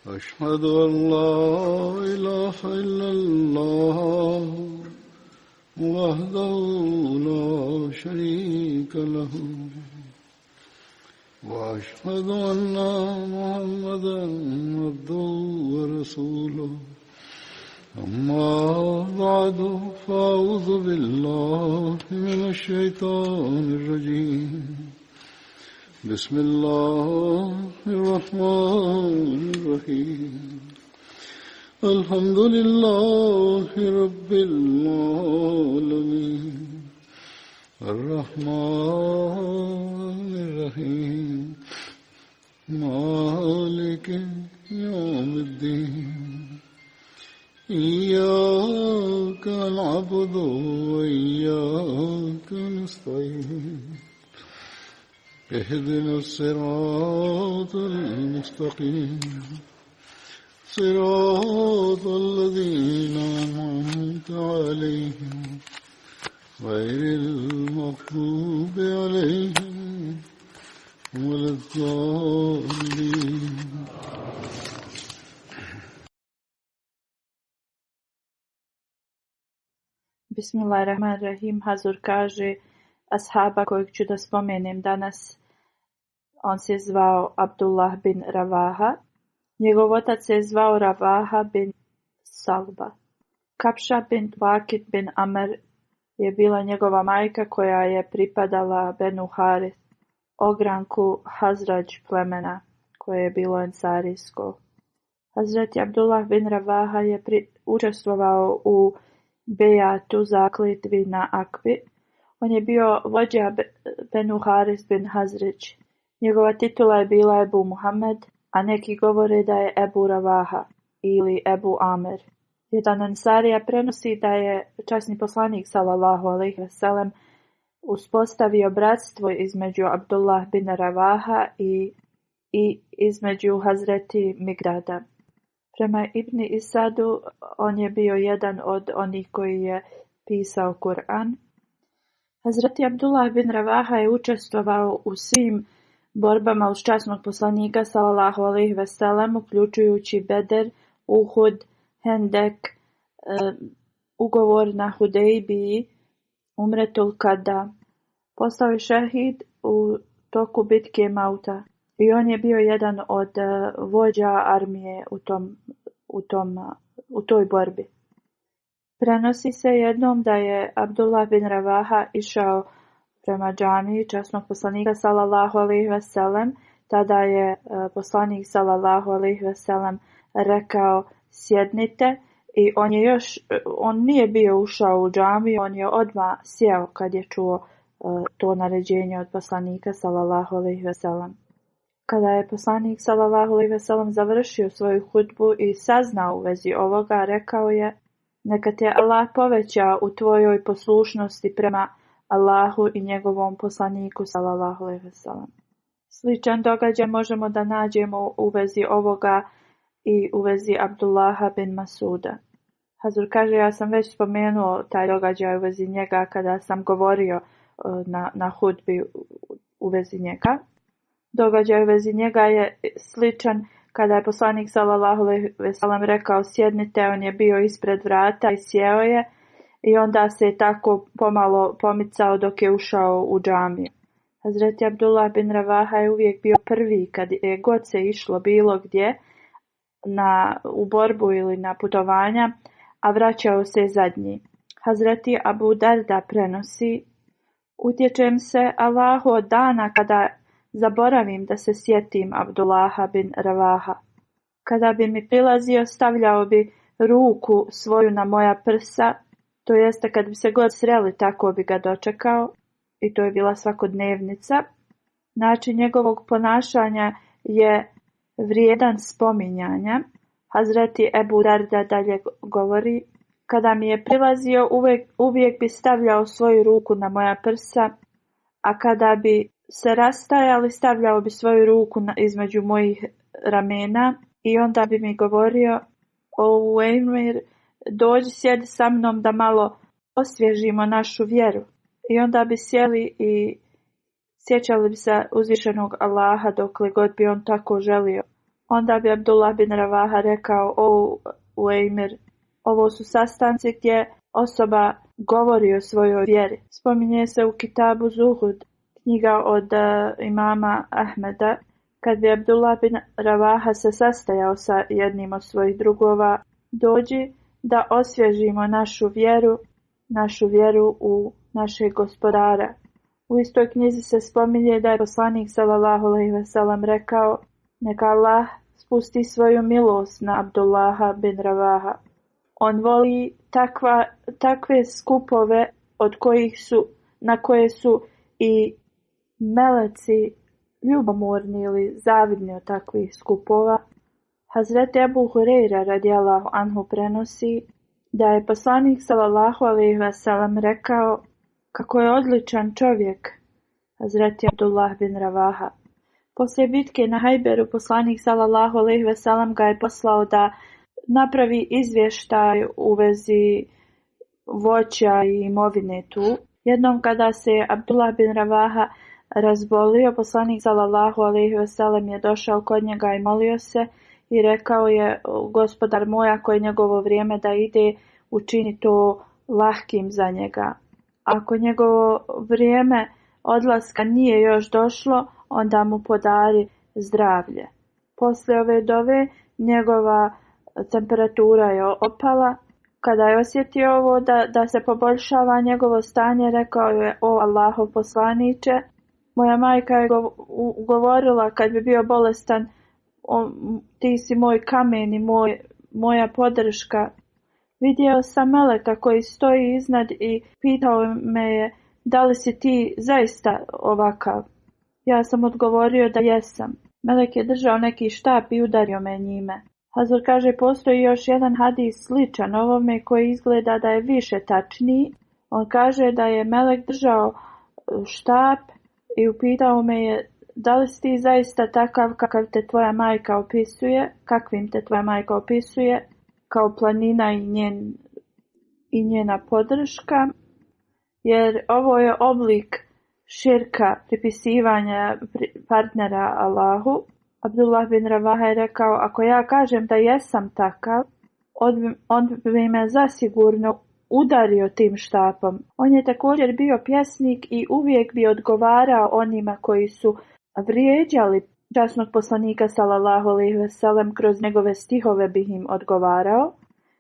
أشهد أن لا إله إلا الله وحده لا شريك له وأشهد أن محمدا عبده ورسوله أما بعد فأعوذ بالله من الشيطان الرجيم بسم الله الرحمن الرحيم الحمد لله رب العالمين الرحمن الرحيم مالك يوم الدين إياك نعبد وإياك نستعين اهدنا الصراط المستقيم صراط الذين أنعمت عليهم غير المغضوب عليهم ولا الضالين. Bismillahirrahmanirrahim. Hazur kaže ashaba kojeg ću da spomenem danas. On se zvao Abdullah bin Ravaha. Njegov otac se zvao Ravaha bin Salba. Kapša bin Vakid bin Amr je bila njegova majka koja je pripadala Benu Harith, ogranku Hazrađ plemena koje je bilo ensarijsko. Hazreti Abdullah bin Ravaha je učestvovao u bejatu zakletvi na Akvi. On je bio vođa Benu Harith bin Hazrađ. Njegova titula je bila Ebu Muhammed, a neki govore da je Ebu Ravaha ili Ebu Amer. Jedan ensarija prenosi da je časni poslanik sallallahu alejhi ve sellem uspostavio bratstvo između Abdullah bin Ravaha i između Hazreti Migrada. Prema Ibn Isadu, on je bio jedan od onih koji je pisao Kur'an. Hazreti Abdullah bin Ravaha je učestvovao u svim borbama uz časnog poslanika sallallahu alejhi ve sellem, uključujući Beder, Uhud, Hendek, ugovor na Hudejbiji, Umretul Kada. Postao je šehid u toku bitke Mauta i on je bio jedan od vođa armije u toj borbi. Prenosi se jednom da je Abdullah bin Ravaha išao prema džamiji časnog poslanika sallallahu alejhi ve sellem. Tada je poslanik sallallahu alejhi ve sellem rekao sjednite i on nije bio ušao u džamiju, on je odmah sjeo kad je čuo to naređenje od poslanika sallallahu alejhi ve sellem. Kada je poslanik sallallahu alejhi ve sellem završio svoju hudbu i saznao u vezi ovoga, rekao je: neka te Allah poveća u tvojoj poslušnosti prema Allahu i njegovom poslaniku sallallahu alejhi ve sellem. Sličan događaj možemo da nađemo u vezi ovoga i u vezi Abdullaha bin Masuda. Hazur kaže, ja sam već spomenuo taj događaj u vezi njega kada sam govorio na hudbi u vezi njega. Događaj u vezi njega je sličan kada je poslanik sallallahu alejhi ve sellem rekao sjednite, on je bio ispred vrata i sjeo je i onda se je tako pomalo pomicao dok je ušao u džamiju. Hazreti Abdullah bin Ravaha je uvijek bio prvi kad je god se išlo bilo gdje u borbu ili na putovanja, a vraćao se zadnji. Hazreti Abu Darda prenosi: utječem se Allahu od dana kada zaboravim da se sjetim Abdullaha bin Ravaha. Kada bi mi prilazio, stavljao bi ruku svoju na moja prsa, to jeste kad bi se god sreli, tako bi ga dočekao, i to je bila svakodnevnica. Način njegovog ponašanja je vrijedan spominjanja. Hazreti Ebu Darda dalje govori: kada mi je prilazio, uvijek bi stavljao svoju ruku na moja prsa, a kada bi se rastajali, stavljao bi svoju ruku između mojih ramena i onda bi mi govorio: o Uejmir, dođi sjedi sa mnom da malo osvježimo našu vjeru. I onda bi sjeli i sjećali bi se uzvišenog Allaha dokle god bi on tako želio. Onda bi Abdullah bin Ravaha rekao: o Uejmir, ovo su sastanci gdje osoba govori o svojoj vjeri. Spominje se u Kitabu Zuhud, knjiga od imama Ahmeda, kad bi Abdullah bin Ravaha se sastajao sa jednim od svojih drugova: dođi da osvježimo našu vjeru u našeg gospodara. U istoj knjizi se spominje da je poslanik sallallahu alejhi ve sellem rekao: neka Allah spusti svoju milost na Abdullaha bin Ravaha. On voli takve skupove na koje su i meleci ljubomorni ili zavidni od takvih skupova. Hazreti Ebu Hureyra radijallahu anhu prenosi da je poslanik sallallahu alejhi ve sellem rekao kako je odličan čovjek Hazreti Abdullah bin Ravaha. Poslije bitke na Hajberu poslanik sallallahu alejhi ve sellem ga je poslao da napravi izvještaj u vezi voća i imovine tu. Jednom kada se Abdullah bin Ravaha razbolio, poslanik sallallahu alejhi ve sellem je došao kod njega i molio se i rekao je: gospodar moj, ako je njegovo vrijeme da ide, učini to lahkim za njega. Ako njegovo vrijeme odlaska nije još došlo, onda mu podari zdravlje. Poslije ove dove njegova temperatura je opala. Kada je osjetio ovo da se poboljšava njegovo stanje, rekao je: o Allahov poslaniče, moja majka je govorila kad bi bio bolestan: ti si moj kamen i moja podrška. Vidio sam meleka koji stoji iznad i pitao me je: da li si ti zaista ovakav? Ja sam odgovorio da jesam. Melek je držao neki štap i udario me njime. Hazur kaže: postoji još jedan hadis sličan ovome koji izgleda da je više tačniji. On kaže da je melek držao štap i upitao me je: da li si ti zaista takav kakvim te tvoja majka opisuje, kao planina i njena podrška? Jer ovo je oblik širka, pripisivanja partnera Allahu. Abdullah bin Ravaha je rekao: ako ja kažem da jesam takav, on bi me zasigurno udario tim štapom. On je također bio pjesnik i uvijek bi odgovarao onima koji su vrijeđali časnog poslanika sallallahu alejhi ve sellem. Kroz njegove stihove bi im odgovarao.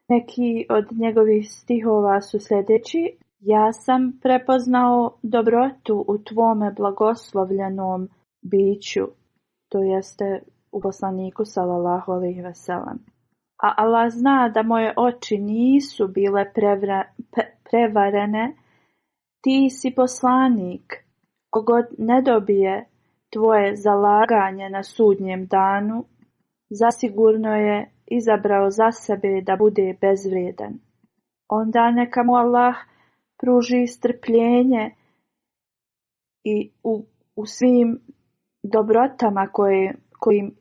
Neki od njegovih stihova su sljedeći: ja sam prepoznao dobrotu u tvome blagoslovljenom biću, to jeste u poslaniku sallallahu alejhi ve sellem. A Allah zna da moje oči nisu bile prevarene. Ti si poslanik. Kogod ne dobije tvoje zalaganje na sudnjem danu, zasigurno je izabrao za sebe da bude bezvrijedan. Onda neka mu Allah pruži strpljenje i u svim dobrotama kojim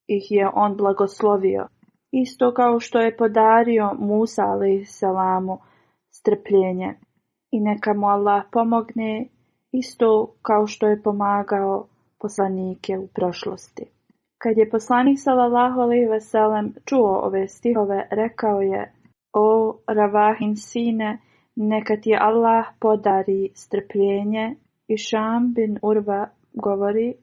ih je on blagoslovio. Isto kao što je podario Musa alejselamu strpljenje. I neka mu Allah pomogne isto kao što je pomagao poslanike u prošlosti. Kad je poslanik sallallahu alejhi ve sellem čuo ove stihove, rekao je: o Ravahin sine, neka ti Allah podari strpljenje. I Šam bin Urva govori: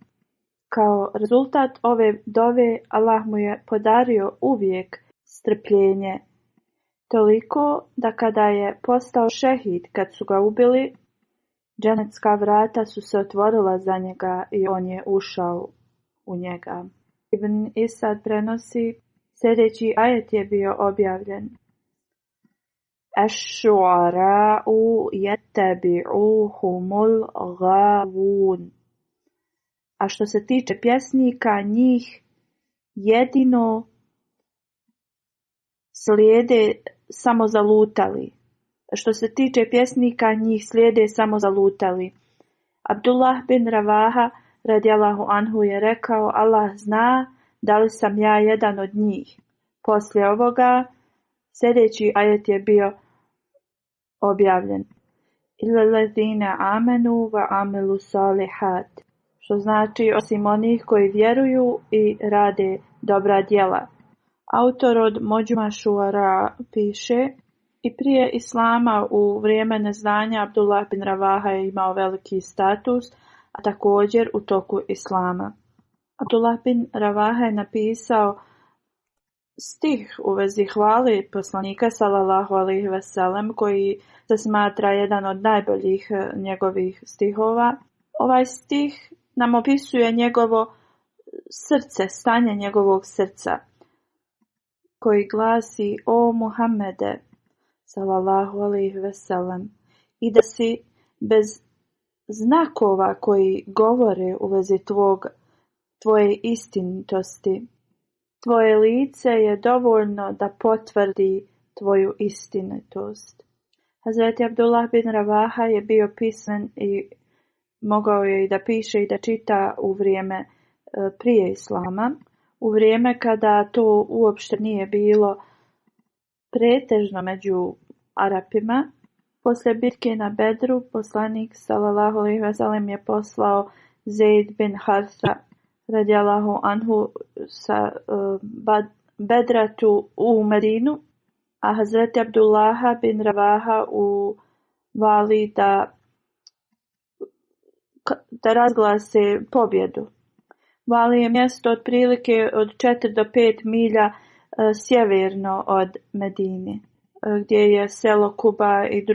kao rezultat ove dove Allah mu je podario uvijek strpljenje. Toliko da kada je postao šehid, kad su ga ubili, dženecka vrata su se otvorila za njega i on je ušao u njega. Ibn Isad prenosi: sljedeći ajet je bio objavljen: Aš-šu'ara'u yattabi'uhumul ghavun. A što se tiče pjesnika, njih jedino slijede samo zalutali. Abdullah bin Ravaha radijallahu anhu je rekao: Allah zna da li sam ja jedan od njih. Poslije ovoga sljedeći ajet je bio objavljen: Illallazina amanu wa amilu salihat. što znači osim onih koji vjeruju i rade dobra djela. Autor od Mođuma Šuara piše: i prije Islama u vrijeme neznanja Abdullah bin Ravaha je imao veliki status, a također u toku Islama. Abdullah bin Ravaha je napisao stih u vezi hvale poslanika sallallahu alejhi ve sellem, koji se smatra jedan od najboljih njegovih stihova. Ovaj stih nam opisuje njegovo srce, stanje njegovog srca, koji glasi: o Muhammede sallallahu alejhi ve sellem, i da si bez znakova koji govore u vezi tvoje istinitosti. Tvoje lice je dovoljno da potvrdi tvoju istinitost. Hazreti Abdullah bin Ravaha je bio pismen i mogao je i da piše i da čita u vrijeme prije Islama, u vrijeme kada to uopšte nije bilo pretežno među Arapima. Poslije bitke na Bedru, poslanik sallallahu alejhi ve sellem je poslao Zaid bin Harsa radijallahu anhu sa Bedratu u Medinu, a Hazreti Abdullaha bin Ravaha u Vali da razglase pobjedu. Vali je mjesto otprilike od 4 do 5 milja sjeverno od Medine, gdje je selo Kuba i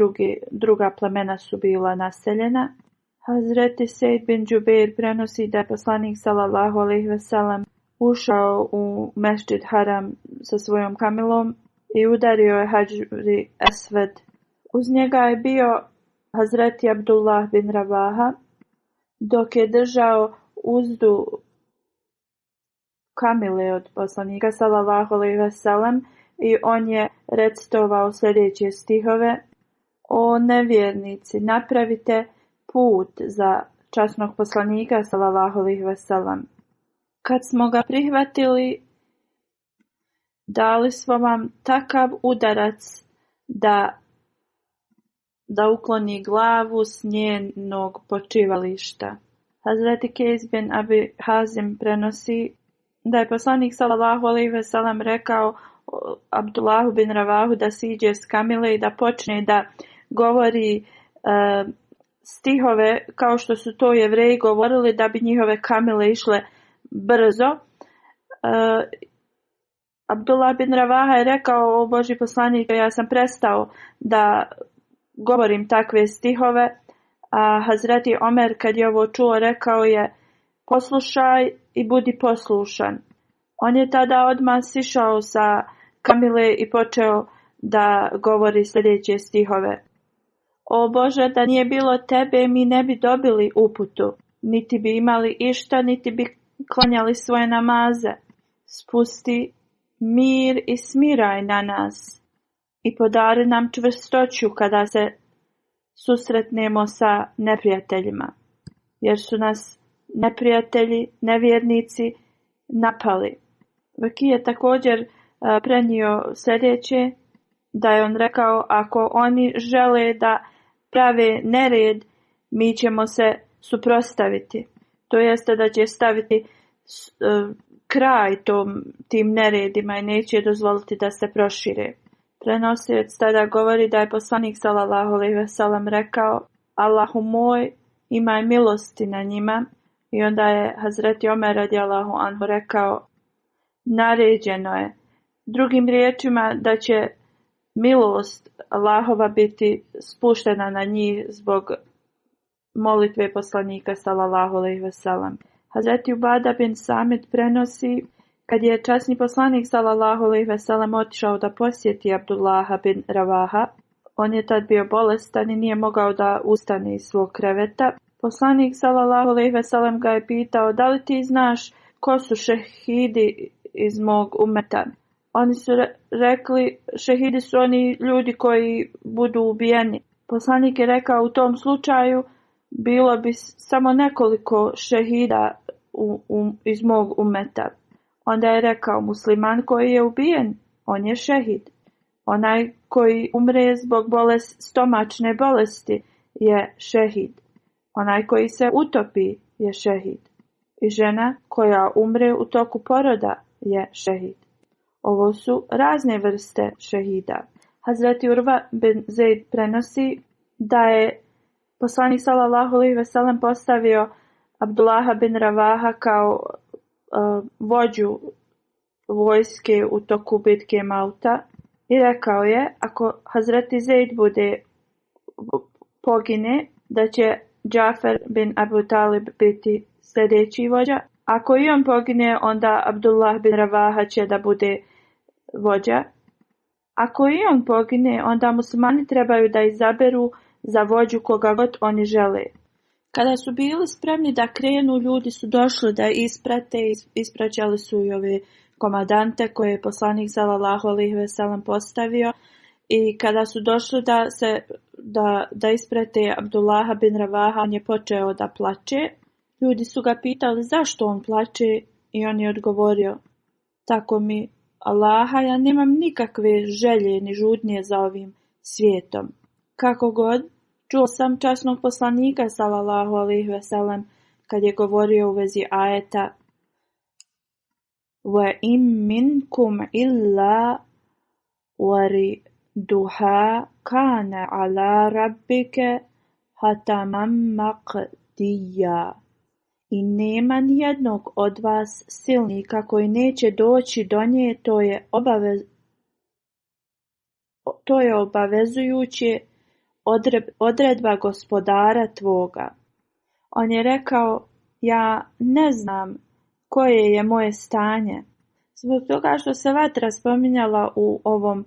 druga plemena su bila naseljena. Hazreti Sejd bin Džubeir prenosi da je poslanik sallallahu alejhi ve sellem ušao u Mesdžid Haram sa svojom kamilom i udario je Hadžri Esved. Uz njega je bio Hazreti Abdullah bin Ravaha, dok je držao uzdu kamile od poslanika sallallahu alejhi ve sellem, i on je recitovao sljedeće stihove: o nevjernici, napravite put za časnog poslanika sallallahu alejhi ve sellem. Kad smo ga prihvatili, dali smo vam takav udarac da ukloni glavu s njenog počivališta. Hazreti Kejs bin Abi Hazim prenosi da je poslanik sallallahu alejhi ve sellem rekao Abdullahu bin Ravahu da siđe s kamile i da počne da govori stihove kao što su to Jevreji govorili, da bi njihove kamile išle brzo. Abdullah bin Ravaha je rekao: o Božji poslaniče, ja sam prestao da govorim takve stihove. A Hazreti Omer, kad je ovo čuo, rekao je: poslušaj i budi poslušan. On je tada odmah sišao sa kamile i počeo da govori sljedeće stihove: o Bože, da nije bilo tebe, mi ne bi dobili uputu, niti bi imali išta, niti bi klanjali svoje namaze. Spusti mir i smiraj na nas i podari nam čvrstoću kada se susretnemo sa neprijateljima, jer su nas neprijatelji, nevjernici, napali. Vaki je također prenio sljedeće, da je on rekao: ako oni žele da prave nered, mi ćemo se suprotstaviti. To jeste da će staviti kraj tim neredima i neće dozvoliti da se prošire. Prenosilac tada govori da je poslanik sallallahu alejhi ve sellem rekao: Allahu moj, imaj milosti na njima. I onda je Hazreti Omer radijallahu anhu rekao: naređeno je, drugim riječima, da će milost Allahova biti spuštena na njih zbog molitve poslanika sallallahu alejhi ve sellem. Hazreti Ubada bin Samit prenosi: kad je časni poslanik sallallahu alejhi ve sellem otišao da posjeti Abdullaha bin Ravaha, on je tad bio bolestan i nije mogao da ustane iz svog kreveta. Poslanik sallallahu alejhi ve sellem ga je pitao: da li ti znaš ko su šehidi iz mog umeta? Oni su rekli: šehidi su oni ljudi koji budu ubijeni. Poslanik je rekao: u tom slučaju bilo bi samo nekoliko šehida iz mog umeta. Onda je rekao: musliman koji je ubijen, on je šehid. Onaj koji umre zbog stomačne bolesti je šehid. Onaj koji se utopi je šehid. I žena koja umre u toku poroda je šehid. Ovo su razne vrste šehida. Hazreti Urva bin Zaid prenosi da je poslanik sallallahu alejhi ve sellem postavio Abdullaha bin Ravaha kao vođu vojske u toku bitke Mauta i rekao je, ako Hazreti Zaid pogine, da će Džafer bin Abu Talib biti sljedeći vođa. Ako i on pogine, onda Abdullah bin Ravaha će da bude vođa. Ako i on pogine, onda muslimani trebaju da izaberu za vođu koga god oni žele. Kada su bili spremni da krenu, ljudi su došli da isprate, ispraćali su i ove komadante koje je poslanik sallallahu alejhi ve sellem postavio. I kada su došli da isprate Abdullaha bin Ravaha, on je počeo da plače. Ljudi su ga pitali zašto on plače i on je odgovorio, tako mi Allaha, ja nemam nikakve želje ni žudnje za ovim svijetom. Kako god, čuo sam časnog poslanika sallallahu alejhi ve sellem kad je govorio u vezi ajeta wa in minkum illa wariduha kana ala rabbike hataman maqdiya. I nema nijednog od vas silnika koji neće doći do nje, to je obavezujuće odredba gospodara tvoga. On je rekao, ja ne znam koje je moje stanje. Zbog toga što se vatra spominjala u ovom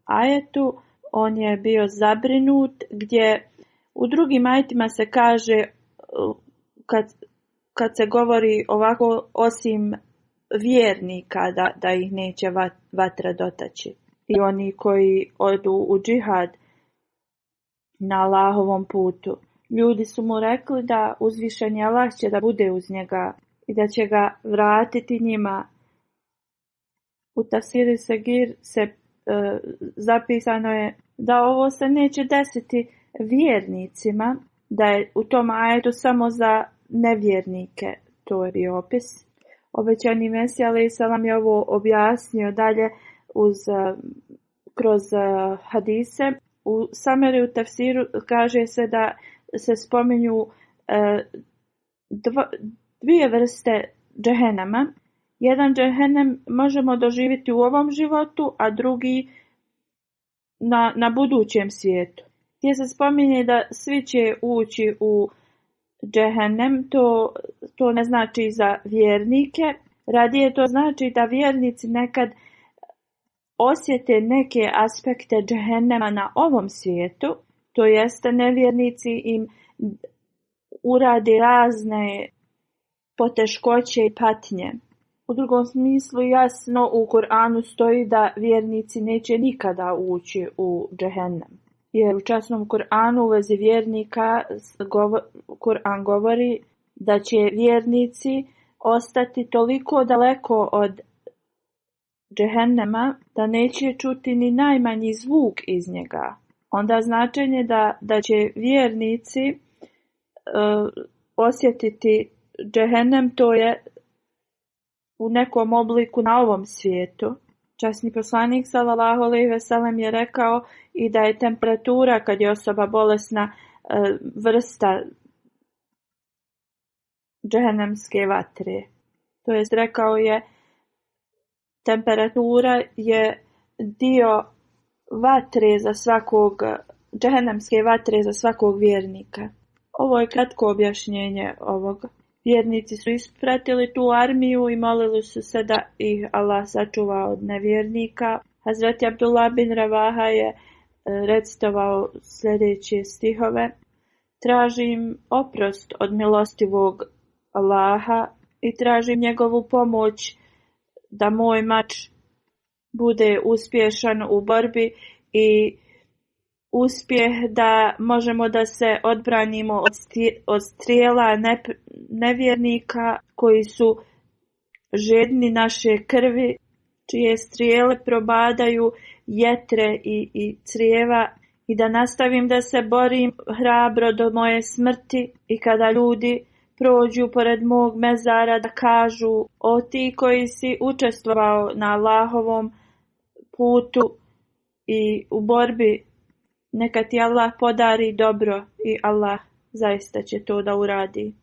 ajetu, on je bio zabrinut, gdje u drugim ajetima se kaže, kad se govori ovako, osim vjernika da ih neće vatra dotaći. I oni koji odu u džihad na Allahovom putu. Ljudi su mu rekli da uzvišeni Allah će da bude uz njega i da će ga vratiti njima. U Tafsiru Sagir zapisano je da ovo se neće desiti vjernicima, da je u tom ajetu samo za nevjernike, to je bio opis. Obećani Mesija alejhi selam je ovo objasnio dalje kroz hadise. U Sameri u Tafsiru kaže se da se spominju dvije vrste džehennema. Jedan džehennem možemo doživjeti u ovom životu, a drugi na budućem svijetu. Gdje se spominje da svi će ući u džehennem, to ne znači za vjernike. Radije to znači da vjernici nekad osjete neke aspekte džehennema na ovom svijetu, to jeste nevjernici im urade razne poteškoće i patnje. U drugom smislu jasno u Kur'anu stoji da vjernici neće nikada ući u džehennem. Jer u časnom Kur'anu u vezi vjernika Kur'an govori da će vjernici ostati toliko daleko od džehennema da neće čuti ni najmanji zvuk iz njega. Onda značenje da će vjernici osjetiti džehennem, to je u nekom obliku na ovom svijetu. Časni poslanik sallallahu alejhi ve sellem je rekao i da je temperatura kad je osoba bolesna vrsta džehennemske vatre. To jest rekao je, temperatura je dio vatre za svakog, džehennemske vatre za svakog vjernika. Ovo je kratko objašnjenje ovoga. Vjernici su ispratili tu armiju i molili su se da ih Allah sačuva od nevjernika. Hazreti Abdullah bin Ravaha je recitovao sljedeće stihove. Tražim oprost od milostivog Allaha i tražim njegovu pomoć da moj mač bude uspješan u borbi i uspjeh da možemo da se odbranimo od strijela nevjernika koji su žedni naše krvi, čije strijele probadaju jetre i crijeva, i da nastavim da se borim hrabro do moje smrti i kada ljudi prođu pored mog mezara da kažu: o ti koji si učestvovao na Allahovom putu i u borbi, neka ti Allah podari dobro i Allah zaista će to da uradi.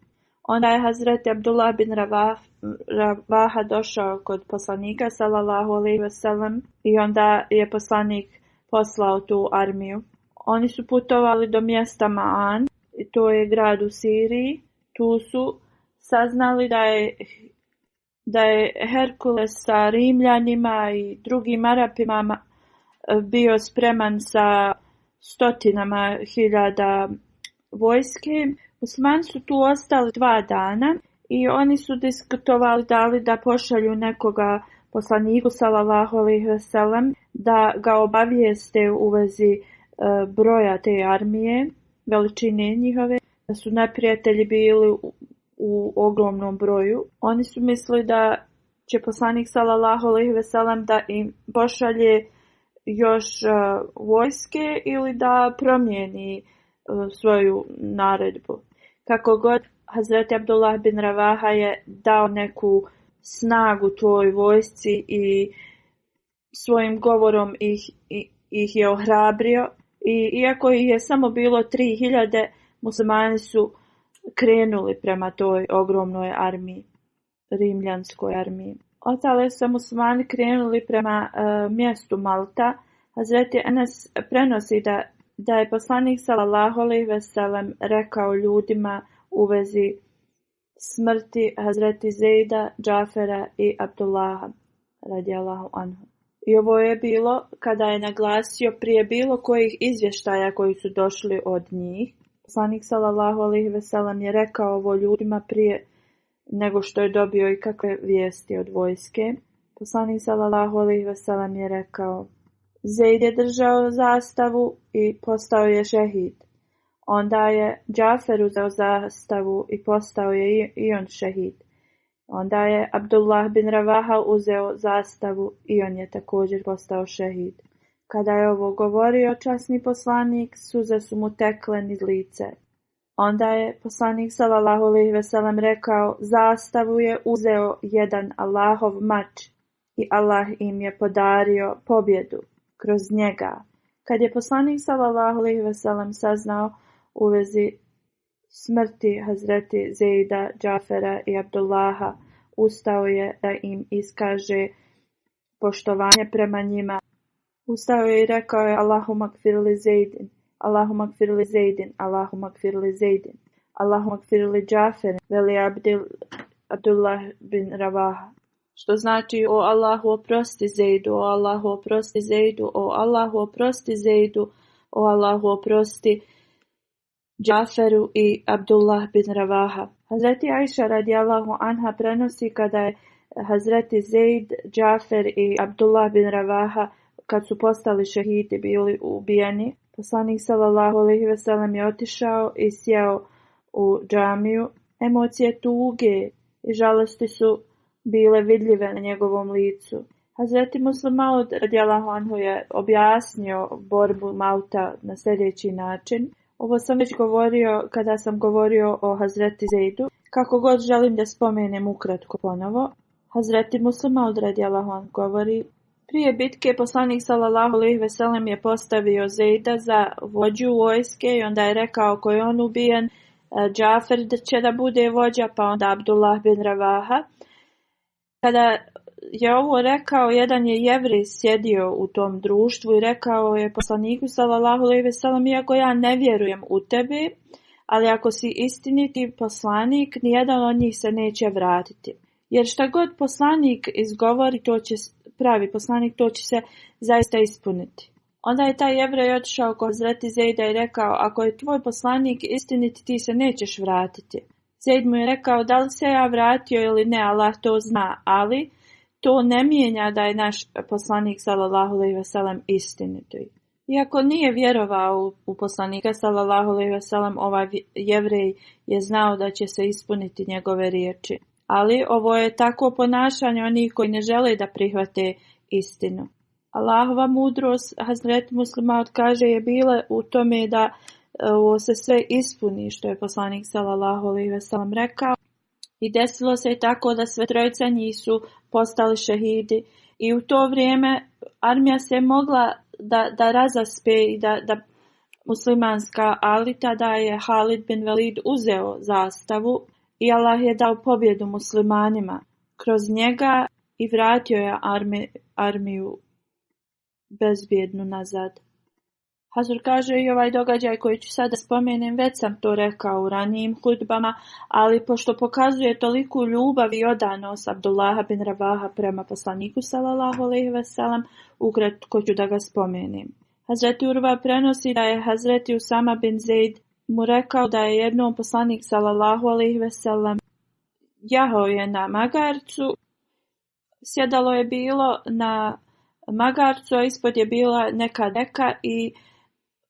Onda je Hazreti Abdullah bin Ravaha došao kod poslanika sallallahu alejhi ve sellem i onda je poslanik poslao tu armiju. Oni su putovali do mjesta Ma'an, i to je grad u Siriji. Tu su saznali da je Herkules sa Rimljanima i drugim Arapima bio spreman sa stotinama hiljada vojske. Muslimani su tu ostali 2 dana i oni su diskutovali da li da pošalju nekoga poslaniku sallallahu alejhi ve sellem da ga obavijeste u vezi broja te armije, veličine njihove, da su neprijatelji bili u ogromnom broju. Oni su mislili da će poslanik sallallahu alejhi ve sellem da im pošalje još vojske ili da promijeni svoju naredbu. Kako god, Hazreti Abdullah bin Ravaha je dao neku snagu tvojoj vojsci i svojim govorom ih je ohrabrio. I iako ih je samo bilo 3000, muslimani su krenuli prema toj ogromnoj armiji, rimljanskoj armiji. Ostale su muslimani krenuli prema mjestu Malta. Hazreti Enes prenosi da je poslanik sallallahu alejhi ve sellem rekao ljudima u vezi smrti Hazreti Zejda, Džafera i Abdullaha radijallahu anhu. I ovo je bilo kada je naglasio prije bilo kojih izvještaja koji su došli od njih. Poslanik sallallahu alejhi ve sellem je rekao ovo ljudima prije nego što je dobio i kakve vijesti od vojske. Poslanik sallallahu alejhi ve sellem je rekao: Zejd je držao zastavu i postao je šehid. Onda je Džafer uzeo zastavu i postao je i on šehid. Onda je Abdullah bin Ravaha uzeo zastavu i on je također postao šehid. Kada je ovo govorio časni poslanik, suze su mu tekle niz lice. Onda je poslanik sallallahu alejhi ve sellem rekao: zastavu je uzeo jedan Allahov mač i Allah im je podario pobjedu kroz njega. Kad je poslanik sallallahu alejhi ve sellem saznao u vezi smrti Hazreti Zejda, Džafera i Abdullaha, ustao je da im iskaže poštovanje prema njima. Ustao je i rekao je: Allahumma gfir li Zejdin, Allahumma gfir li Zejdin, Allahumma gfir li Zejdin, Allahumma gfir li Džafer, veli Abdullah bin Ravaha. Što znači: o Allahu oprosti Zejdu, o Allahu oprosti Zejdu, o Allahu oprosti Zejdu, o Allahu oprosti Džaferu i Abdullah bin Ravaha. Hazreti Aisha radijallahu anha prenosi kada je Hazreti Zejd, Džafer i Abdullah bin Ravaha, kad su postali šehidi, bili ubijeni, poslanik sallallahu alejhi ve sellem je otišao i sjeo u džamiju. Emocije tuge i žalosti su bile vidljive na njegovom licu. Hazreti Muslim Maud radijallahu anhu je objasnio borbu Mauta na sljedeći način. Ovo sam već govorio kada sam govorio o Hazreti Zejdu. Kako god želim da spomenem ukratko ponovo. Hazreti Muslim Maud radijallahu anhu govori: prije bitke poslanik sallallahu alejhi ve sellem je postavio Zejda za vođu vojske i onda je rekao: ako je on ubijen, Džafer će da bude vođa, pa onda Abdullah bin Ravaha. Kada je ovo rekao, jedan je Jevrej sjedio u tom društvu i rekao je poslaniku sallallahu alejhi ve sellem: iako ja ne vjerujem u tebe, ali ako si istiniti poslanik, nijedan od njih se neće vratiti. Jer šta god poslanik izgovori, pravi poslanik, to će se zaista ispuniti. Onda je taj Jevrej otišao kod Hazreti Zejda i rekao: ako je tvoj poslanik istiniti, ti se nećeš vratiti. Zejd mu je rekao: da li se ja vratio ili ne, Allah to zna, ali to ne mijenja da je naš poslanik sallallahu alejhi ve sellem istinit. Iako nije vjerovao u poslanika sallallahu alejhi ve sellem, ovaj Jevrej je znao da će se ispuniti njegove riječi. Ali ovo je tako ponašanje onih koji ne žele da prihvate istinu. Allahova mudrost, Hazret Muslim Maud kaže, je bila u tome da ovo se sve ispuni što je poslanik sallallahu alejhi ve sellem rekao. I desilo se tako da sve trojica njih su postali šehidi. I u to vrijeme armija se mogla da razaspe i da muslimanska, ali tada je Halid bin Velid uzeo zastavu i Allah je dao pobjedu muslimanima kroz njega i vratio je armiju bezbjednu nazad. Hazur kaže i ovaj događaj koji ću sada spomenem, već sam to rekao u ranijim hudbama, ali pošto pokazuje toliku ljubav i odanost Abdullaha bin Ravaha prema poslaniku sallallahu alejhi ve sellem, ukratko ću da ga spomenem. Hazreti Urva prenosi da je Hazreti Usama bin Zaid mu rekao da je jednom poslanik sallallahu alejhi ve sellem jahao je na magarcu, sjedalo je bilo na magarcu, a ispod je bila neka deka i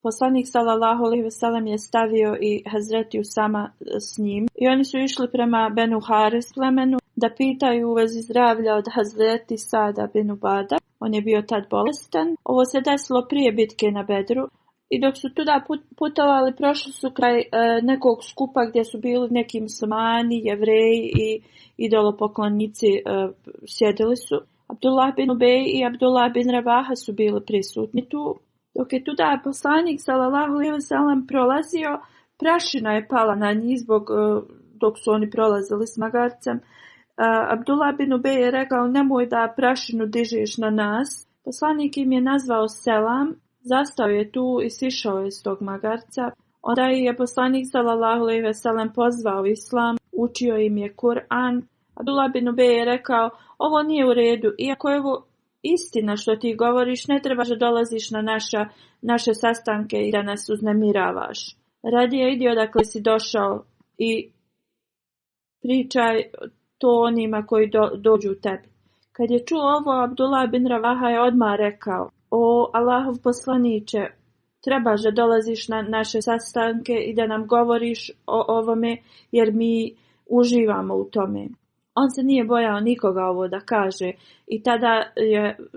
poslanik sallallahu alejhi ve sellem je stavio i Hazreti Usama s njim i oni su išli prema Benu Haris plemenu da pitaju u vezi zdravlja od Hazreti Sada bin Ubada. On je bio tad bolestan. Ovo se desilo prije bitke na Bedru i dok su tuda putovali prošli su kraj nekog skupa gdje su bili neki muslimani, jevreji i idolopoklonici sjedili su. Abdullah bin Ubej i Abdullah bin Ravaha su bili prisutni tu. Dok je tuda poslanik sallallahu alejhi ve sellem prolazio, prašina je pala na njih dok su oni prolazili s magarcem. Abdullah bin Ubej je rekao, nemoj da prašinu dižeš na nas. Poslanik im je nazvao selam, zastao je tu i sišao je s tog magarca. Onda je poslanik sallallahu alejhi ve sellem pozvao islam, učio im je Kur'an. Abdullah bin Ubej je rekao, ovo nije u redu, iako je ovo istina što ti govoriš, ne trebaš da dolaziš na naše sastanke i da nas uznemiravaš. Radije idi odakle si došao i pričaj to onima koji dođu tebi. Kad je čuo ovo, Abdullah bin Ravaha je odmah rekao, o Allahov poslaniče, trebaš da dolaziš na naše sastanke i da nam govoriš o ovome, jer mi uživamo u tome. On se nije bojao nikoga ovo da kaže i tada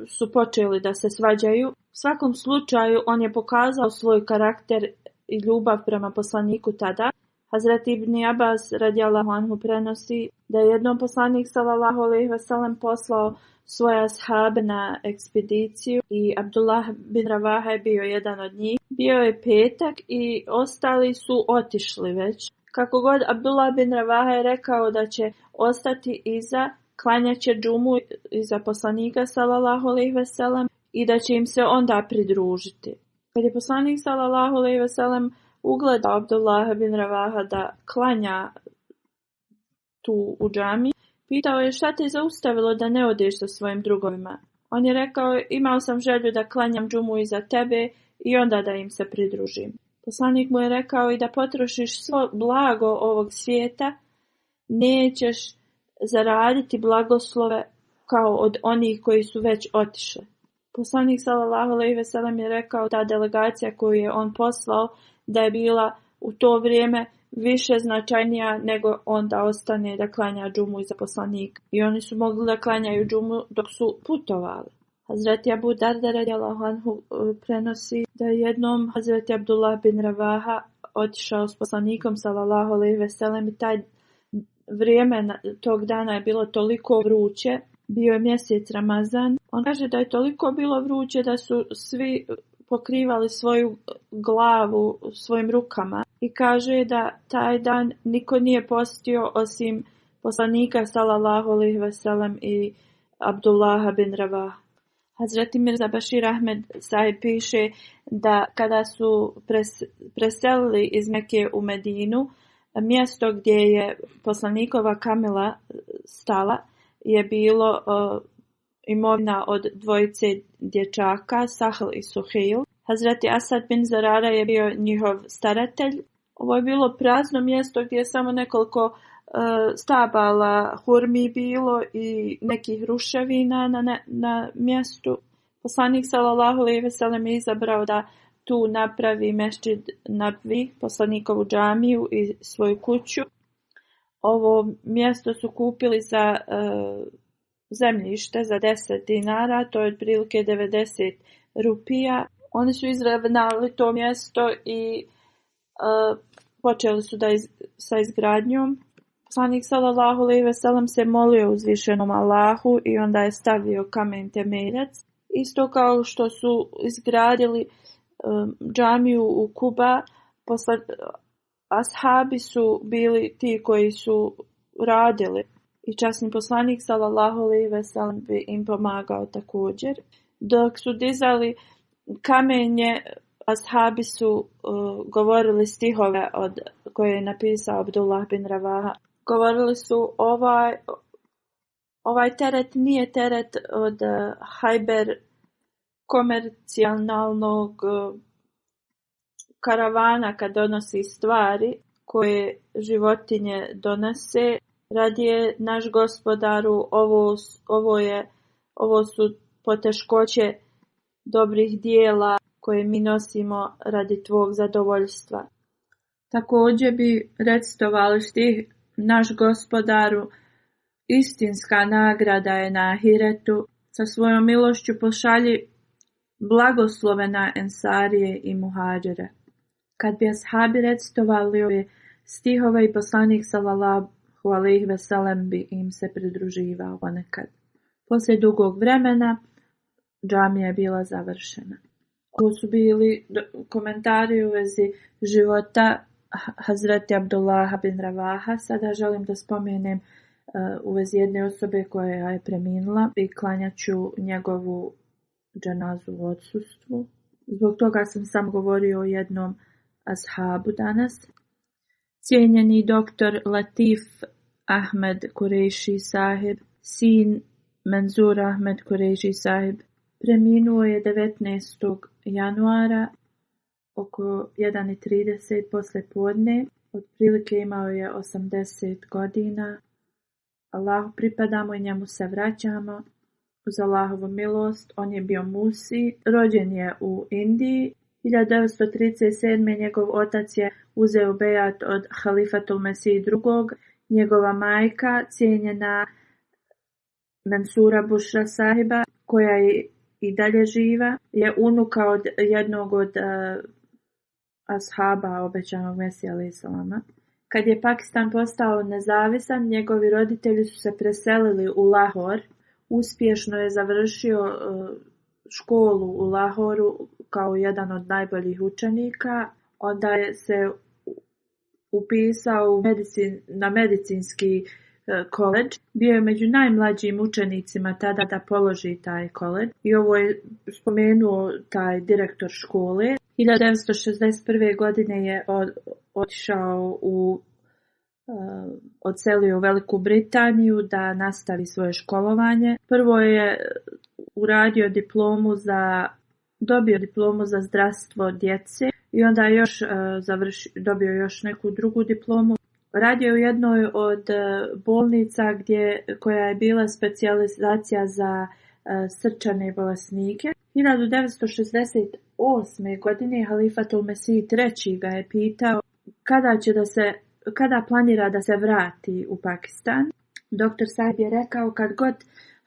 su počeli da se svađaju. U svakom slučaju on je pokazao svoj karakter i ljubav prema poslaniku tada. Hazreti Ibn Abbas radijallahu anhu prenosi da je jednom poslanik sallallahu alejhi ve sellem poslao svoje ashabe na ekspediciju i Abdullah bin Ravaha je bio jedan od njih. Bio je petak i ostali su otišli već. Kako god Abdullah bin Ravaha je rekao da će ostati iza, klanjaće džumu iza poslanika sallallahu alejhi ve sellem i da će im se onda pridružiti. Kad je poslanik sallallahu alejhi ve sellem ugledao Abdullah bin Ravaha da klanja tu u džami, pitao je šta te zaustavilo da ne odeš sa svojim drugovima. On je rekao, imao sam želju da klanjam džumu iza tebe i onda da im se pridružim. Poslanik mu je rekao i da potrošiš svo blago ovog svijeta, nećeš zaraditi blagoslove kao od onih koji su već otišli. Poslanik sallallahu alejhi ve sellem je rekao ta delegacija koju je on poslao da je bila u to vrijeme više značajnija nego on da ostane da klanja džumu iza poslanika. I oni su mogli da klanjaju džumu dok su putovali. Hazreti Abu Darda radijallahu anhu prenosi da je jednom Hazreti Abdullah bin Ravaha otišao s poslanikom sallallahu alejhi ve sellem i taj vrijeme tog dana je bilo toliko vruće, bio je mjesec Ramazan. On kaže da je toliko bilo vruće da su svi pokrivali svoju glavu svojim rukama i kaže da taj dan niko nije postio osim poslanika sallallahu alejhi ve sellem i Abdullaha bin Ravaha. Hazreti Mirza Bashir Ahmed Sahib piše da kada su preselili iz Mekke u Medinu, mjesto gdje je poslanikova kamila stala je bilo imovina od dvojice dječaka, Sahl i Suhail. Hazreti Asad bin Zarara je bio njihov staratelj. Ovo je bilo prazno mjesto gdje je samo nekoliko stabala hurmi bilo i nekih ruševina na mjestu. Poslanik sallallahu alejhi ve sellem je izabrao da tu napravi Mesdžid Nabvi, poslanikovu džamiju i svoju kuću. Ovo mjesto su kupili za zemljište za 10 dinara, to je otprilike 90 rupija. Oni su izravnali to mjesto i počeli su sa izgradnjom. Poslanik sallallahu alejhi ve sellem se molio uzvišenom Allahu i onda je stavio kamen temeljac. Isto kao što su izgradili džamiju u Kuba, ashabi su bili ti koji su radili i časni poslanik sallallahu alejhi ve sellem bi im pomagao također. Dok su dizali kamenje, ashabi su govorili stihove koje je napisao Abdullah bin Ravaha. Govorili su ovaj teret nije teret od Hajber komercijalnog karavana kad donosi stvari koje životinje donose. Radije naš gospodaru, ovo su poteškoće dobrih dijela koje mi nosimo radi tvog zadovoljstva. Također bi recitovali stih: naš gospodaru, istinska nagrada je na ahiretu, sa svojom milošću pošalji blagoslove na ensarije i muhađere. Kad bi ashabi recitovali ove stihove i poslanik sallallahu alejhi ve sellem bi im se pridruživao ponekad. Poslije dugog vremena džamija je bila završena. Ovo su bili komentari u vezi života Hazreti Abdullaha bin Ravaha. Sada želim da spomenem u vezi jedne osobe koja je preminula i klanjat ću njegovu dženazu u odsustvu. Zbog toga sam sam govorio o jednom ashabu danas. Cijenjeni doktor Latif Ahmed Kureši sahib, sin Menzur Ahmed Kureši sahib, preminuo je 19. januara oko 1:30 poslije podne. Otprilike imao je 80 godina. Allahu pripadamo i njemu se vraćamo. Uz Allahovu milost, on je bio Musi. Rođen je u Indiji. 1937. njegov otac je uzeo bejat od Halifatul Mesih II. Njegova majka, cijenjena Mensura Bushra sahiba, koja je i dalje živa, je unuka od jednog od ashaba obećanog Mesija alejhi selama. Kad je Pakistan postao nezavisan, njegovi roditelji su se preselili u Lahor. Uspješno je završio školu u Lahoru kao jedan od najboljih učenika. Onda je se upisao na medicinski koledž. Bio je među najmlađim učenicima tada da položi taj koledž. I ovo je spomenuo taj direktor škole. 1961. godine je otišao odselio u Veliku Britaniju da nastavi svoje školovanje. Prvo je dobio diplomu za zdravstvo djece i onda je dobio još neku drugu diplomu. Radio u jednoj od bolnica koja je bila specijalizacija za srčane bolesnike. 1968. godine Halifatul Mesih III. Ga je pitao kada planira da se vrati u Pakistan. Doktor Said je rekao kad god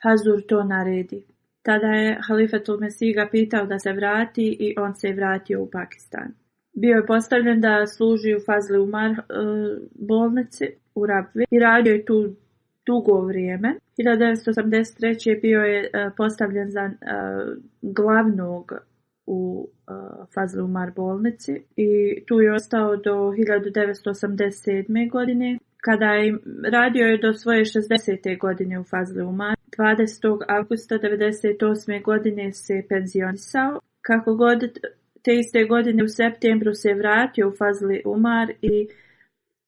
Hazur to naredi. Tada je Halifatul Mesih ga pitao da se vrati i on se vratio u Pakistan. Bio je postavljen da služi u Fazli Umar bolnici u Rabvi i radio je tu dugo vrijeme. 1983. bio je postavljen za glavnog u Fazli Umar bolnici i tu je ostao do 1987. godine. Kada je radio je do svoje 60. godine u Fazli Umar. 20. avgusta 1998. godine se penzionisao. Kako god te iste godine u septembru se vratio u Fazli Umar i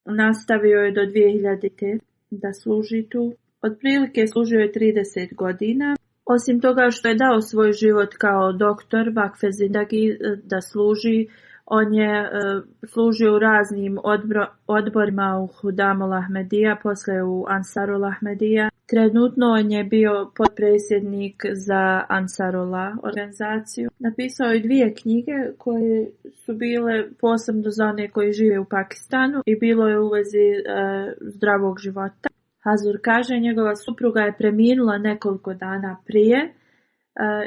nastavio je do 2000. da služi tu. Otprilike služio je 30 godina. Osim toga što je dao svoj život kao doktor Vakfe Zindagi da služi, on je služio u raznim odborima u Hudamul Ahmedija, poslije u Ansarul Ahmedija. Trenutno on je bio potpredsjednik za Ansarullah organizaciju. Napisao je 2 knjige koje su bile posebno za one koji žive u Pakistanu i bilo je u vezi zdravog života. Hazur kaže, njegova supruga je preminula nekoliko dana prije.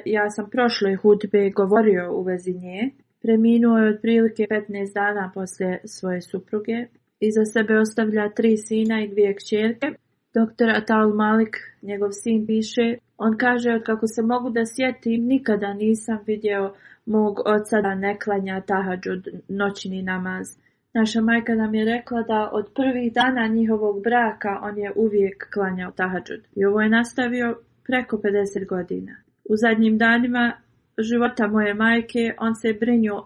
Ja sam prošle hudbe govorio u vezi nje. Preminuo je otprilike 15 dana poslije svoje supruge. Iza sebe ostavlja 3 sina i 2 kćerke. Dr. Atal Malik, njegov sin, piše, on kaže, otkako se mogu da sjetim, nikada nisam vidio mog oca da ne klanja tahadžud, noćni namaz. Naša majka nam je rekla da od prvih dana njihovog braka on je uvijek klanjao tahadžud. I ovo je nastavio preko 50 godina. U zadnjim danima života moje majke on se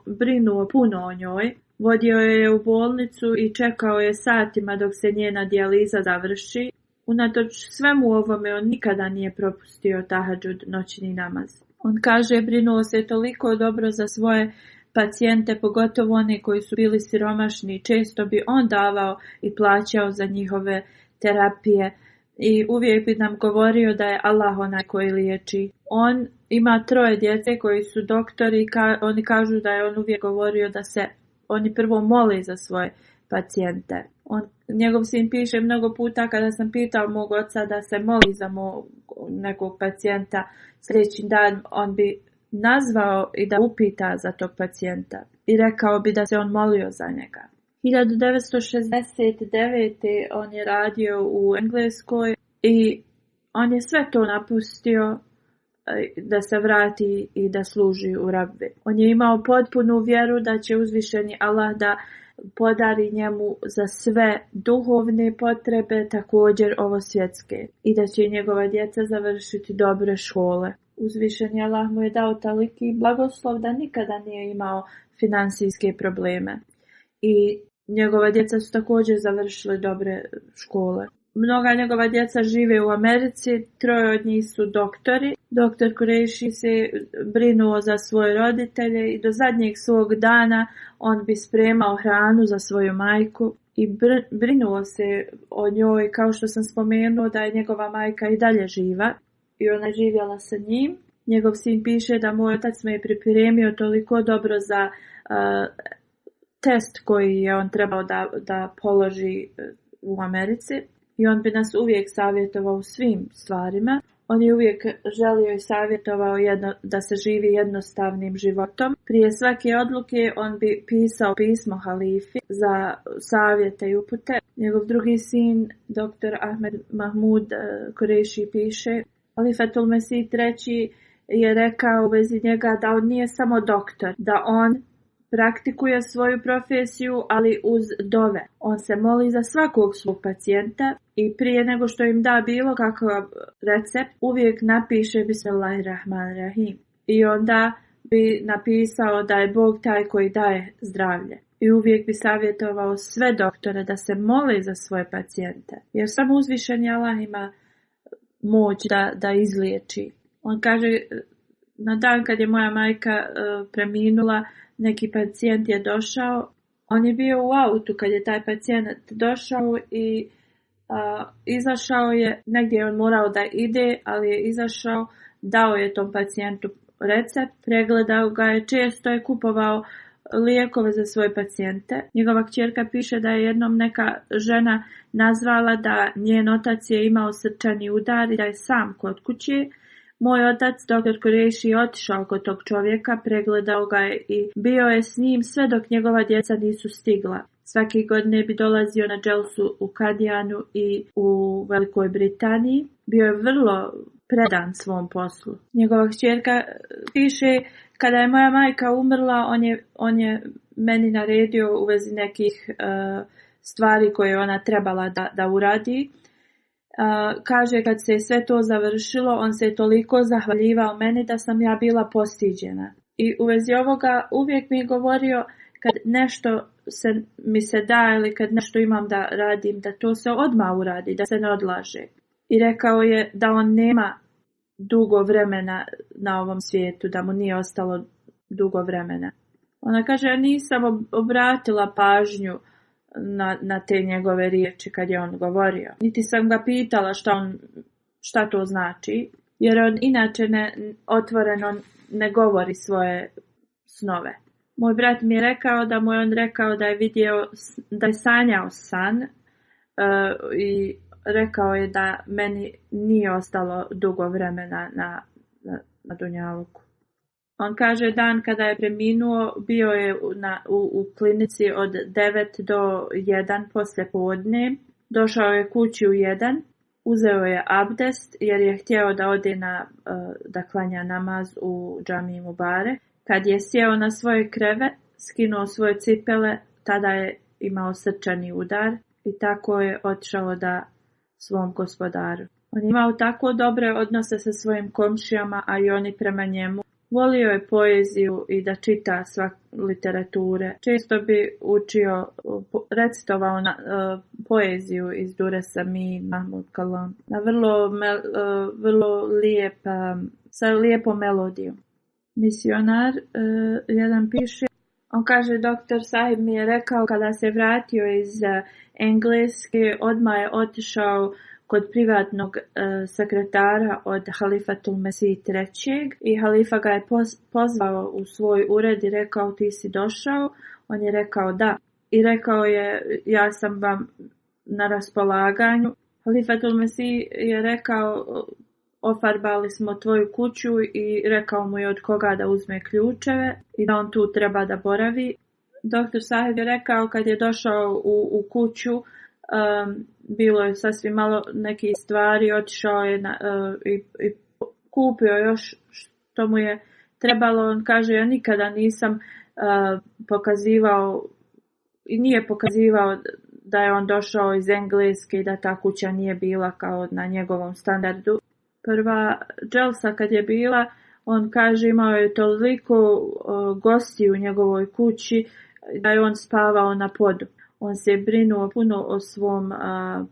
brinuo puno o njoj. Vodio je u bolnicu i čekao je satima dok se njena dijaliza završi. Unatoč svemu ovome on nikada nije propustio tahadžud, noćni namaz. On kaže, brinuo se toliko dobro za svoje pacijente, pogotovo one koji su bili siromašni. Često bi on davao i plaćao za njihove terapije i uvijek bi nam govorio da je Allah onaj koji liječi. On ima 3 djece koji su doktori i oni kažu da je on uvijek govorio da se oni prvo mole za svoje pacijente. Njegov sin piše, mnogo puta kada sam pitao mog oca da se moli za nekog pacijenta, sljedeći dan on bi nazvao i da upita za tog pacijenta i rekao bi da se on molio za njega. 1969. on je radio u Engleskoj i on je sve to napustio da se vrati i da služi u rabbi. On je imao potpunu vjeru da će uzvišeni Allah da podari njemu za sve duhovne potrebe, također ovo svjetske, i da će njegova djeca završiti dobre škole. Uzvišeni Allah mu je dao toliki blagoslov da nikada nije imao finansijske probleme. I njegova djeca su također završili dobre škole. Mnoga njegova djeca žive u Americi, 3 od njih su doktori. Doktor Kureši se brinuo za svoje roditelje i do zadnjeg svog dana on bi spremao hranu za svoju majku i brinuo se o njoj, kao što sam spomenuo da je njegova majka i dalje živa i ona je živjela sa njim. Njegov sin piše da moj otac me je pripremio toliko dobro za test koji je on trebao da položi u Americi. I on bi nas uvijek savjetovao u svim stvarima. On je uvijek želio i savjetovao da se živi jednostavnim životom. Prije svake odluke on bi pisao pismo halifi za savjete i upute. Njegov drugi sin, dr. Ahmed Mahmud Kureši, piše, Halifatul Mesih III je rekao u vezi njega da on nije samo doktor, da on praktikuje svoju profesiju, ali uz dove. On se moli za svakog svog pacijenta i prije nego što im da bilo kakav recept, uvijek napiše Bismillahirrahmanirrahim. I onda bi napisao da je Bog taj koji daje zdravlje. I uvijek bi savjetovao sve doktore da se mole za svoje pacijente. Jer samo uzvišeni Allah ima moć da izliječi. On kaže, na dan kad je moja majka preminula, neki pacijent je došao, on je bio u autu kad je taj pacijent došao i izašao je, negdje je on morao da ide, ali je izašao, dao je tom pacijentu recept, pregledao ga je, često je kupovao lijekove za svoje pacijente. Njegova kćerka piše da je jednom neka žena nazvala da njen otac je imao srčani udar i da je sam kod kuće. Moj otac, dr. Kureši, je otišao kod tog čovjeka, pregledao ga je i bio je s njim sve dok njegova djeca nisu stigla. Svake godine bi dolazio na dželsu u Kadijanu i u Velikoj Britaniji. Bio je vrlo predan svom poslu. Njegova kćerka piše, kada je moja majka umrla, on je meni naredio u vezi nekih stvari koje ona trebala da uradi. Kaže, kad se sve to završilo, on se je toliko zahvaljivao meni da sam ja bila postiđena. I u vezi ovoga uvijek mi je govorio, kad nešto mi se da ili kad nešto imam da radim, da to se odmah uradi, da se ne odlaže. I rekao je da on nema dugo vremena na ovom svijetu, da mu nije ostalo dugo vremena. Ona kaže, ja nisam obratila pažnju na te njegove riječi kad je on govorio. Niti sam ga pitala šta to znači, jer on inače otvoreno ne govori svoje snove. Moj brat mi je rekao da mu je on rekao da je vidio, da je sanjao san i rekao je da meni nije ostalo dugo vremena na Dunjaluku. On kaže dan kada je preminuo bio je u klinici od 9 do 1 poslje podne. Došao je kući u 1, uzeo je abdest jer je htio da ode da klanja namaz u džamiji Mubare. Kad je sjeo na svoj krevet, skinuo svoje cipele, tada je imao srčani udar i tako je otišao da svom gospodaru. On je imao tako dobre odnose sa svojim komšijama, a i oni prema njemu. Volio je poeziju i da čita literature. Često bi učio, recitovao poeziju iz Dure Sami Mahmud Kalam na vrlo sa lijepom melodijom. Misionar jedan piše, on kaže, doktor Sahib mi je rekao kada se vratio iz Engleske, odmah je otišao kod privatnog sekretara od Halifatul Mesih III. I halifa ga je pozvao u svoj ured i rekao, ti si došao? On je rekao da. I rekao je, ja sam vam na raspolaganju. Halifatul Mesih je rekao, ofarbali smo tvoju kuću i rekao mu je od koga da uzme ključeve i da on tu treba da boravi. Doktor Sahib je rekao kad je došao u kuću, bilo je sasvim malo nekih stvari, otišao je i kupio još što mu je trebalo. On kaže, ja nikada nisam pokazivao i nije pokazivao da je on došao iz Engleske i da ta kuća nije bila kao na njegovom standardu. Prva dželsa kad je bila, on kaže, imao je toliko gosti u njegovoj kući da je on spavao na podu. On se brinuo puno o svom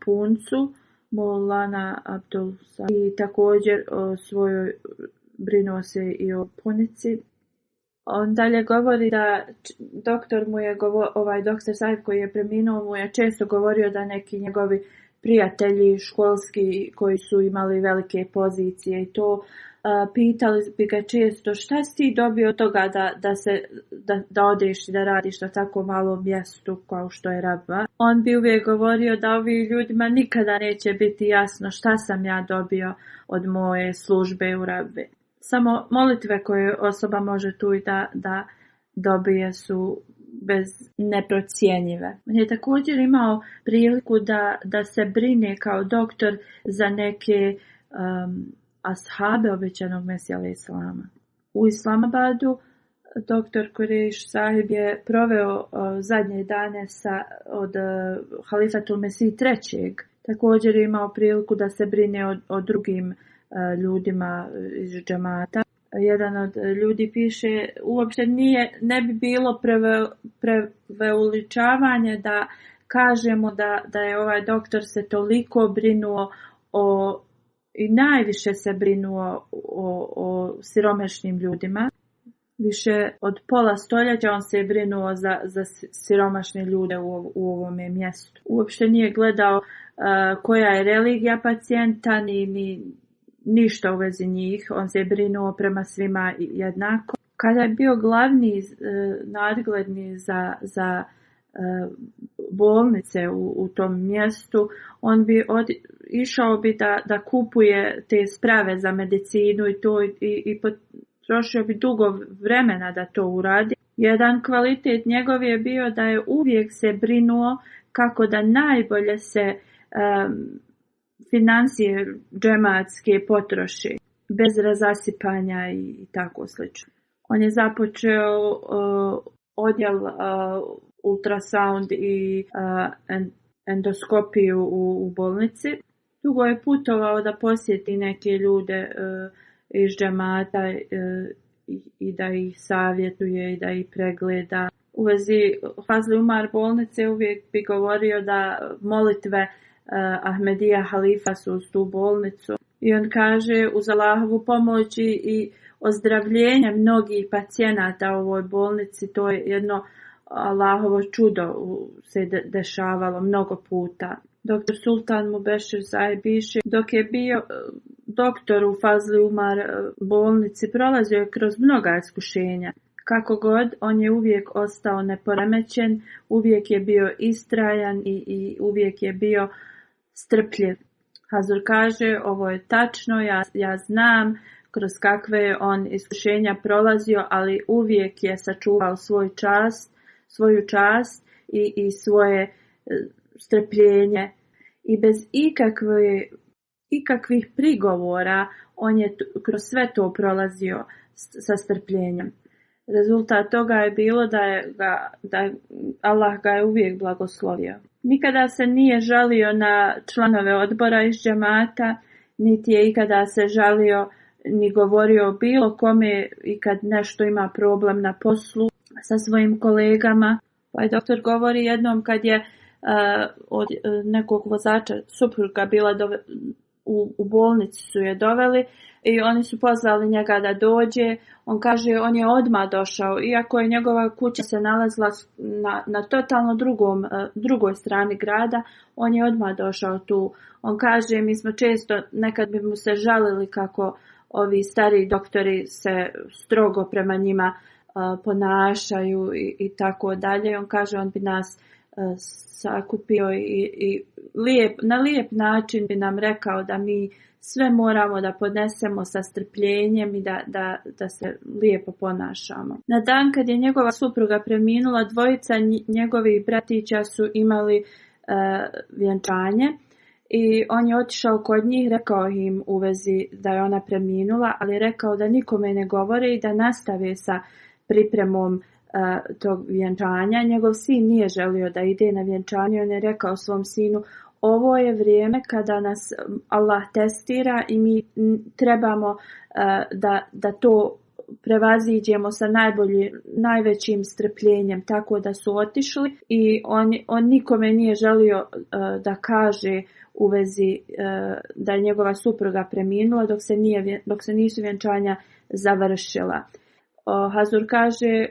puncu, Molana Abdulsa, i također o svojoj, brinuo se i o punici. On dalje govori da doktor Sahib koji je preminuo mu je često govorio da neki njegovi prijatelji školski koji su imali velike pozicije i to pitali bi ga često, šta si ti dobio od toga da odeš i da radiš na tako malom mjestu kao što je Rabva. On bi uvijek govorio da ovi ljudima nikada neće biti jasno šta sam ja dobio od moje službe u Rabvi. Samo molitve koje osoba može tu i da dobije su neprocjenjive. On je također imao priliku da se brine kao doktor za neke ashabe obećanog Mesija alejhi selama. U Islamabadu doktor Kureiš Sahib je proveo zadnje dane od Halifatul Mesih III. Također je imao priliku da se brine o drugim ljudima iz džamata. Jedan od ljudi piše, uopšte ne bi bilo preveličavanje da kažemo da je ovaj doktor se toliko brinuo i najviše se brinuo o siromašnim ljudima. Više od pola stoljeća on se je brinuo za siromašne ljude u ovome mjestu. Uopšte nije gledao koja je religija pacijenta ni ništa u vezi njih. On se je brinuo prema svima jednako. Kada je bio glavni nadgledni za bolnice u tom mjestu, on bi išao bi da kupuje te sprave za medicinu i potrošio bi dugo vremena da to uradi. Jedan kvalitet njegov je bio da je uvijek se brinuo kako da najbolje se financije džematske potroši bez razasipanja i tako slično. On je započeo odjel ultrasound i endoskopiju u bolnici. Dugo je putovao da posjeti neke ljude iz džemata i da ih savjetuje i da ih pregleda. U vezi Fazli Umar bolnice uvijek bi govorio da molitve Ahmedija halifa su uz tu bolnicu. I on kaže, uz Allahovu pomoć i ozdravljenje mnogih pacijenata u ovoj bolnici, to je jedno Allahovo čudo se dešavalo mnogo puta. Dr. Sultan Mubešir Sahib piše, dok je bio doktor u Fazli Umar bolnici, prolazio je kroz mnoga iskušenja. Kako god, on je uvijek ostao neporemećen, uvijek je bio istrajan i uvijek je bio strpljiv. Hazur kaže, ovo je tačno, ja znam kroz kakve je on iskušenja prolazio, ali uvijek je sačuvao svoju čast i svoje strpljenje. I bez ikakvih prigovora on je kroz sve to prolazio sa strpljenjem. Rezultat toga je bilo da Allah ga je uvijek blagoslovio. Nikada se nije žalio na članove odbora iz džemata, niti je ikada se žalio ni govorio o bilo kome i kad nešto ima problem na poslu sa svojim kolegama. Pa je doktor govori jednom kad je od nekog vozača supruga bila u bolnici su je doveli i oni su pozvali njega da dođe. On kaže on je odmah došao, iako je njegova kuća se nalazila na totalno drugoj strani grada, on je odmah došao tu. On kaže mi smo često, nekad bi mu se žalili kako ovi stari doktori se strogo prema njima ponašaju i tako dalje. On kaže on bi nas sakupio i na lijep način bi nam rekao da mi sve moramo da podnesemo sa strpljenjem i da se lijepo ponašamo. Na dan kad je njegova supruga preminula, dvojica njegovih bratića su imali vjenčanje i on je otišao kod njih, rekao im u vezi da je ona preminula, ali rekao da nikome ne govore i da nastave sa pripremom tog vjenčanja. Njegov sin nije želio da ide na vjenčanje, on je rekao svom sinu ovo je vrijeme kada nas Allah testira i mi trebamo da to prevaziđemo sa najvećim strpljenjem, tako da su otišli i on nikome nije želio da kaže u vezi da je njegova supruga preminula dok se nisu vjenčanja završila. Hazur kaže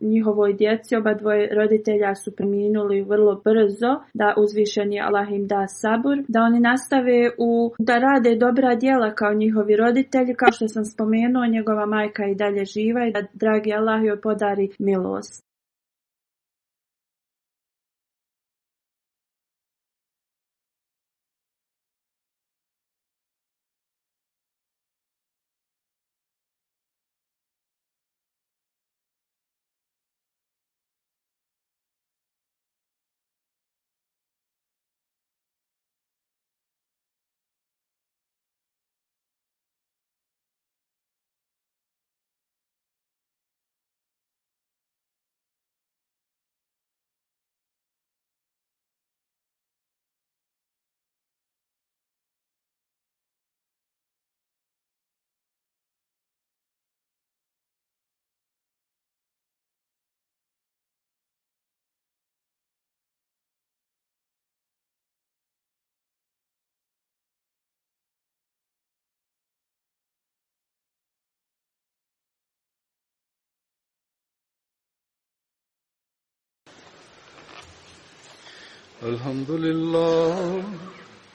njihovoj djeci, oba dvoje roditelja su preminuli vrlo brzo, da uzvišeni Allah im da sabur, da oni nastave da rade dobra djela kao njihovi roditelji, kao što sam spomenuo, njegova majka i dalje živa i da dragi Allah joj podari milost.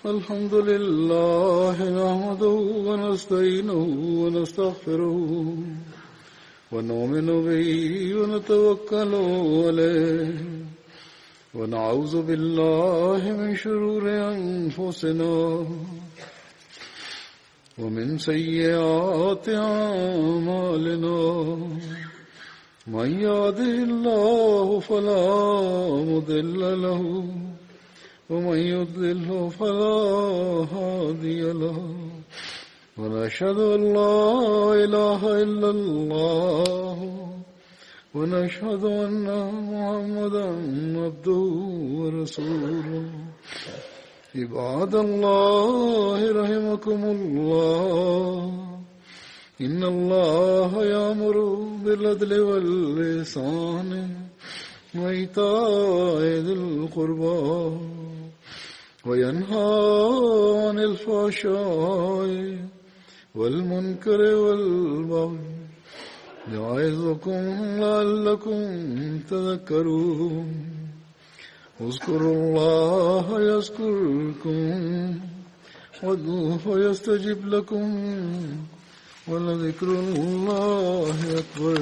الحمد لله نحمده ونستعينه ونستغفره ونؤمن به ونتوكل عليه ونعوذ بالله من شرور أنفسنا ومن سيئات أعمالنا من يهده الله فلا مضل له ومن يضلل فلا هادي له ونشهد أن لا إله إلا الله ونشهد أن محمدا عبده ورسوله عباد الله رحمكم الله إن الله يأمر بالعدل والإحسان وإيتاء ذي القربى وينهى عن الفحشاء والمنكر والبغي يعظكم لعلكم تذكرون اذكروا الله يذكركم وادعوه يستجب لكم ولذكر الله أكبر